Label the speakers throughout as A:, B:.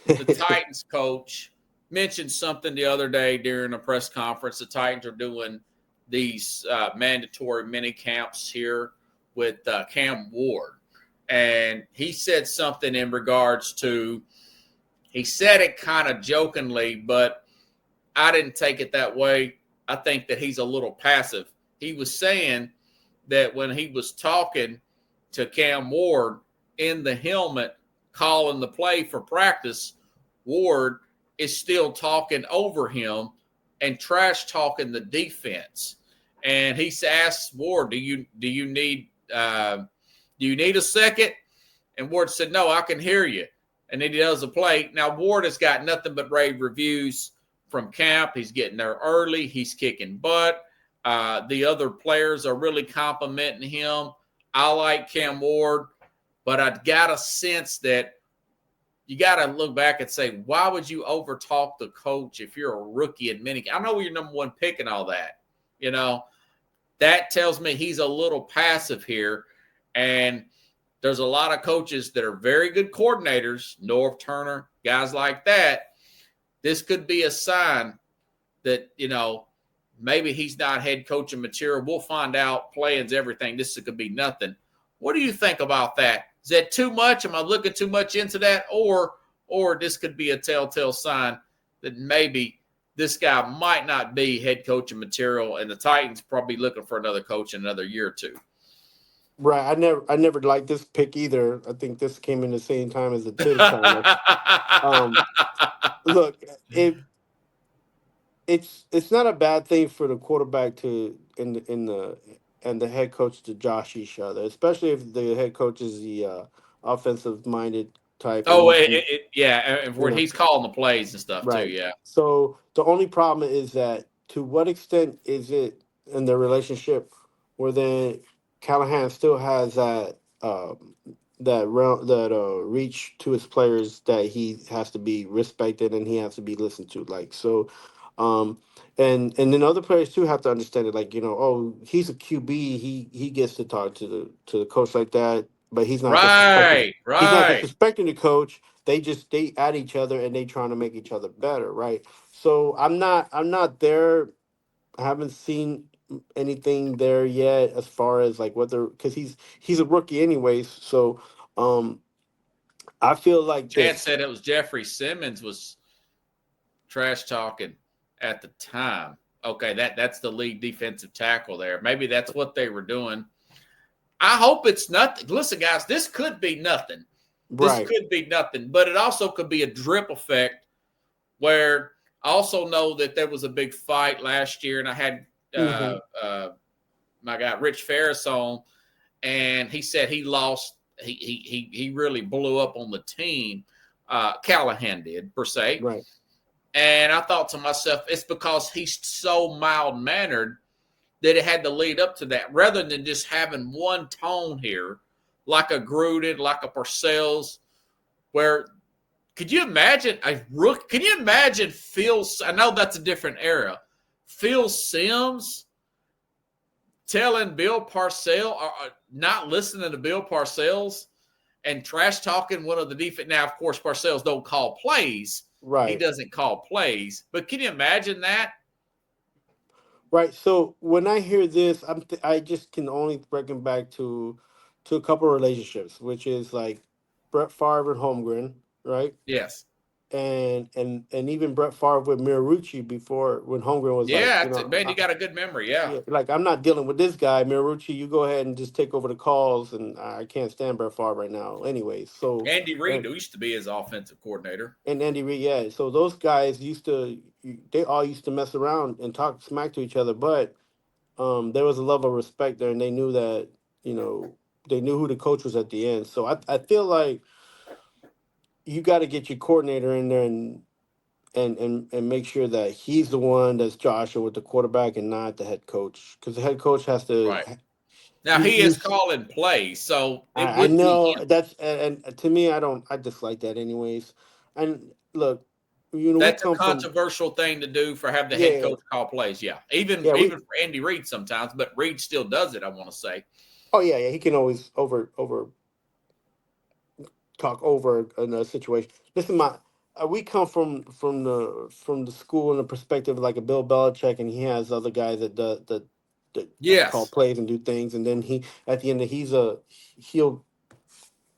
A: the Titans coach mentioned something the other day during a press conference. The Titans are doing these mandatory mini camps here with Cam Ward. And he said something in regards to, he said it kind of jokingly, but I didn't take it that way. I think that he's a little passive. He was saying that when he was talking to Cam Ward in the helmet, calling the play for practice, Ward is still talking over him and trash talking the defense. And he asked Ward, "Do you need a second?" And Ward said, "No, I can hear you." And then he does the play. Now Ward has got nothing but rave reviews from camp. He's getting there early. He's kicking butt. The other players are really complimenting him. I like Cam Ward, but I got a sense that you got to look back and say, why would you overtalk the coach if you're a rookie in mini? I know you're number one pick and all that. You know, that tells me he's a little passive here. And there's a lot of coaches that are very good coordinators, Norv Turner, guys like that. This could be a sign that, you know, maybe he's not head coaching material. We'll find out. Playing's everything. This could be nothing. What do you think about that? Is that too much? Am I looking too much into that? Or this could be a telltale sign that maybe this guy might not be head coaching material, and the Titans probably looking for another coach in another year or two.
B: Right. I never liked this pick either. I think this came in the same time as the Tibbs signing. Um, Look, it's not a bad thing for the quarterback to in the and the head coach to josh each other, especially if the head coach is the offensive minded type, and
A: Oh,
B: he
A: yeah, and
B: you
A: where
B: know
A: he's calling the plays and stuff too.
B: right.
A: Yeah,
B: So the only problem is that to what extent is it in the relationship where then Callahan still has that reach to his players that he has to be respected and he has to be listened to, like so. um and then other players too have to understand it, like, oh, he's a QB, he gets to talk to the coach like that, but
A: right,
B: he's not
A: right.
B: disrespecting the coach. They at each other and they trying to make each other better, right? So I'm not there. I haven't seen anything there yet as far as like whether, because he's a rookie anyways. So um I feel like
A: Chance
B: this.
A: said it was Jeffrey Simmons was trash talking at the time. Okay, that's the lead defensive tackle there. Maybe that's what they were doing. I hope it's nothing. Listen, guys, this could be nothing. This
B: Right.
A: could be nothing, but it also could be a drip effect where I also know that there was a big fight last year, and I had
B: Hmm.
A: my guy Rich Ferris on, and he said he lost. He really blew up on the team. Callahan did per se,
B: Right.
A: and I thought to myself, it's because he's so mild mannered that it had to lead up to that, rather than just having one tone here, like a Gruden, like a Parcells, where could you imagine a rook? Can you imagine Phil? I know that's a different era. Phil Simms telling Bill Parcells, not listening to Bill Parcells, and trash talking one of the defense. Now, of course, Parcells don't call plays. He
B: Right.
A: doesn't call plays. But can you imagine that?
B: Right. So when I hear this, I just can only reckon back to a couple of relationships, which is like Brett Favre and Holmgren, right?
A: Yes.
B: And even Brett Favre with Mirarucci before, when Holmgren was like,
A: Yeah, man, you got a good memory. Yeah.
B: yeah, like, I'm not dealing with this guy, Mirarucci. You go ahead and just take over the calls, and I can't stand Brett Favre right now. Anyways, so
A: Andy Reid,
B: and
A: who used to be his offensive coordinator.
B: and Andy Reid, yeah. So those guys they all used to mess around and talk smack to each other, but there was a level of respect there, and they knew that, you know they knew who the coach was at the end. So I feel like you got to get your coordinator in there and make sure that he's the one that's Joshua with the quarterback and not the head coach, because the head coach has to.
A: Right. Now,
B: You,
A: he
B: you
A: is calling plays, so it
B: I
A: would be
B: know
A: him.
B: that's, and to me, I dislike that anyways. And look, we
A: That's a
B: come from,
A: controversial thing to do for have the head
B: yeah,
A: coach call plays. Yeah, even
B: yeah,
A: even for Andy Reid sometimes, but Reid still does it. I want to say.
B: oh yeah, yeah, he can always over talk over in a situation. Listen, we come from the school and the perspective of like a Bill Belichick, and he has other guys that call
A: Yes.
B: plays and do things, and then he at the end he'll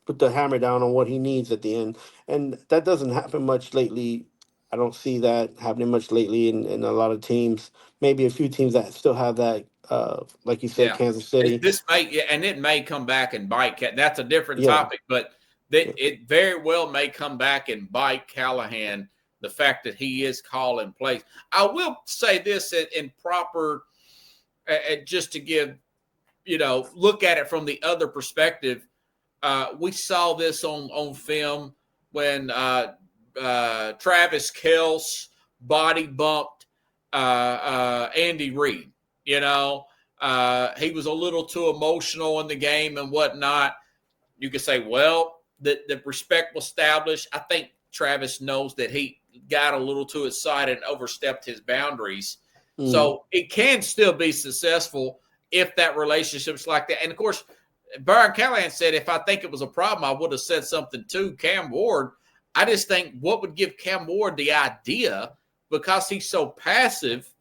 B: put the hammer down on what he needs at the end, and that doesn't happen much lately. I don't see that happening much lately in a lot of teams. Maybe a few teams that still have that, like you said,
A: Yeah.
B: Kansas City.
A: This may, yeah, and it may come back and bite. That's a different
B: Yeah,
A: topic, but that it very well may come back and bite Callahan. The fact that he is calling plays. I will say this in proper, just to give, look at it from the other perspective. We saw this on film when Travis Kelce body bumped Andy Reid. He was a little too emotional in the game and whatnot. You could say, well, the respect was established. I think Travis knows that he got a little too excited and overstepped his boundaries. So it can still be successful if that relationship's like that. And, of course, Brian Callahan said, if I think it was a problem, I would have said something to Cam Ward. I just think what would give Cam Ward the idea, because he's so passive,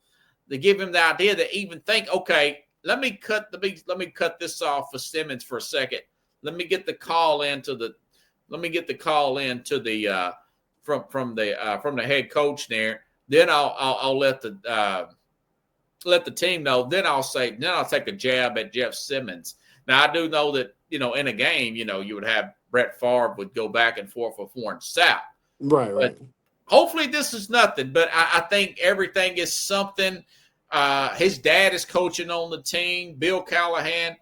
A: to give him the idea to even think, okay, let me cut this off for Simmons for a second. Let me get the call into the from the head coach there. Then I'll let the team know. Then I'll take a jab at Jeff Simmons. Now I do know that in a game, you would have Brett Favre would go back and forth with Warren Sapp.
B: right.
A: But hopefully this is nothing. But I think everything is something. His dad is coaching on the team. Bill Callahan's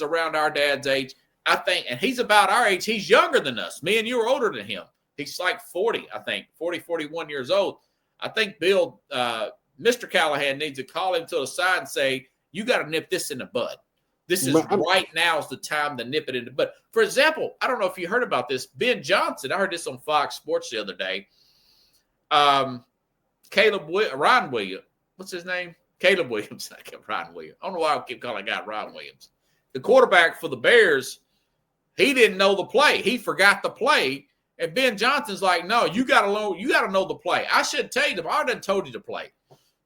A: around our dad's age. I think, and he's about our age. He's younger than us. Me and you are older than him. He's like 40, I think, 41 years old. I think Bill, Mr. Callahan needs to call him to the side and say, you got to nip this in the bud. This is right now is the time to nip it in the bud. For example, I don't know if you heard about this. Ben Johnson, I heard this on Fox Sports the other day. Ryan Williams. What's his name? Caleb Williams. I kept Ryan Williams. I don't know why I keep calling that guy Ryan Williams. The quarterback for the Bears, he didn't know the play. He forgot the play. And Ben Johnson's like, no, you got to know the play. I should tell you, I already told you to play.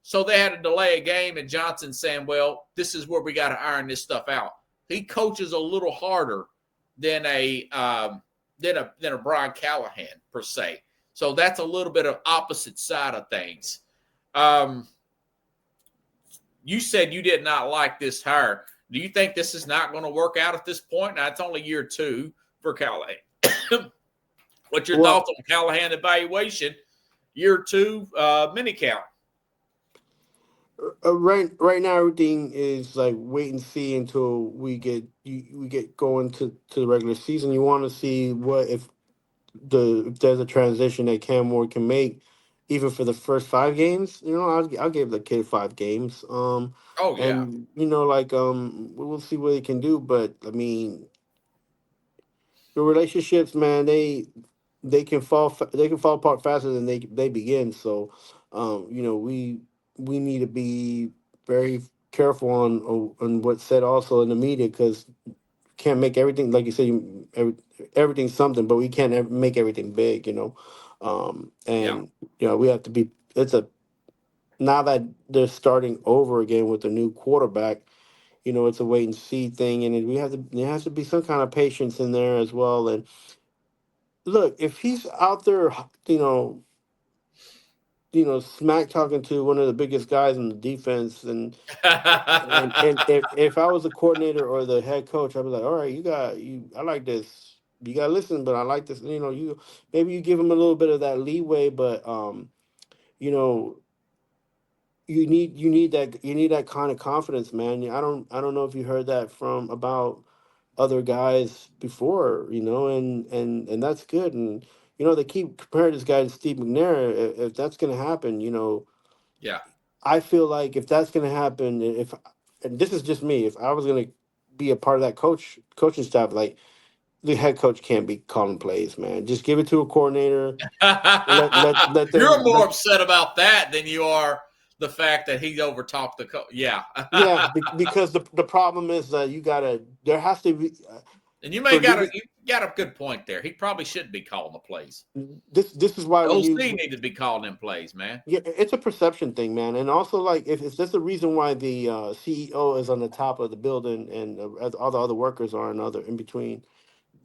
A: So they had to delay a game, and Johnson saying, well, this is where we got to iron this stuff out. He coaches a little harder than a Brian Callahan, per se. So that's a little bit of opposite side of things. You said you did not like this hire. Do you think this is not going to work out at this point? Now, it's only year 2 for Callahan. What's your thoughts on Callahan evaluation, year 2 mini count?
B: Right now, everything is like wait and see until we get going to the regular season. You want to see if there's a transition that Cam Ward can make, even for the first 5 games. I'll give the kid 5 games.
A: Oh yeah,
B: and we'll see what he can do. But I mean, the relationships, man, they can fall apart faster than they begin. So, we need to be very careful on what's said also in the media, because can't make everything, like you said, everything's something, but we can't make everything big, we have to be. Now that they're starting over again with a new quarterback, it's a wait and see thing, and there has to be some kind of patience in there as well. And look, if he's out there, smack talking to one of the biggest guys in the defense, and if I was the coordinator or the head coach, I'd be like, all right, I like this. You gotta listen, but I like this. Maybe you give him a little bit of that leeway, but you need that kind of confidence, man. I don't know if you heard that about other guys before, and that's good. And they keep comparing this guy to Steve McNair. If that's going to happen,
A: yeah,
B: I feel like if that's going to happen, and this is just me, if I was going to be a part of that coaching staff, like, the head coach can't be calling plays, man. Just give it to a coordinator.
A: You're more upset about that than you are the fact that he overtalked the coach. Yeah.
B: Yeah, because the problem is that there has to be.
A: And you may got to got a good point there. He probably shouldn't be calling the plays.
B: This is why
A: The
B: when
A: OC
B: you
A: need to be calling them plays, man.
B: yeah, it's a perception thing, man. And also, like, if that's the reason why the CEO is on the top of the building and all the other workers are in between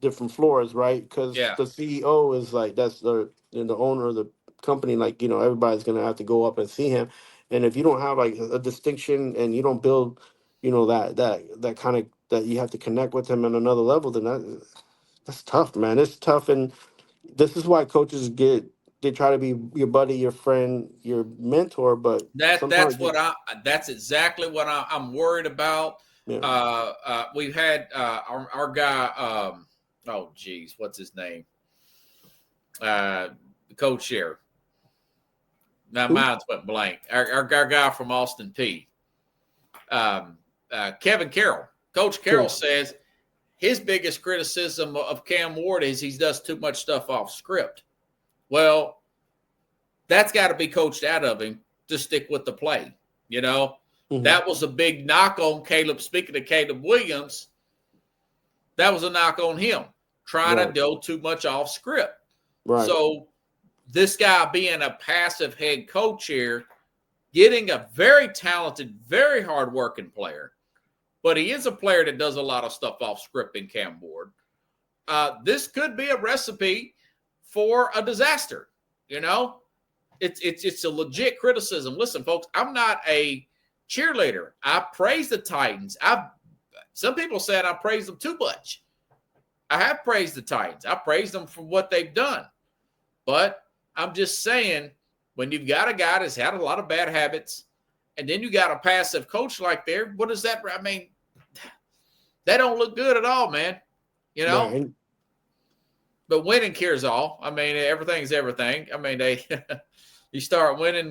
B: different floors, right? Because
A: Yeah.
B: the CEO is like that's the owner of the company. Like, everybody's gonna have to go up and see him. And if you don't have like a distinction and you don't build, that kind of that you have to connect with him on another level, then that's tough, man. It's tough, and this is why coaches they try to be your buddy, your friend, your mentor, but sometimes
A: That's exactly what I'm worried about.
B: yeah.
A: We've had our guy. Oh, geez, what's his name? Coach here. Now
B: Who?
A: mine's went blank. Our guy from Austin P. Kevin Carroll. Coach Carroll says his biggest criticism of Cam Ward is he does too much stuff off script. Well, that's got to be coached out of him to stick with the play. That was a big knock on Caleb. Speaking of Caleb Williams, that was a knock on him, trying to do too much off script.
B: Right.
A: So this guy being a passive head coach here, getting a very talented, very hardworking player, but he is a player that does a lot of stuff off script in Cam Ward. This could be a recipe for a disaster. It's a legit criticism. Listen, folks, I'm not a cheerleader. I praise the Titans. Some people said I praise them too much. I have praised the Titans. I praise them for what they've done. But I'm just saying, when you've got a guy that's had a lot of bad habits, and then you got a passive coach like there, what is that? I mean, that don't look good at all, man.
B: Right.
A: But winning cures all. I mean, everything's everything. I mean, you start winning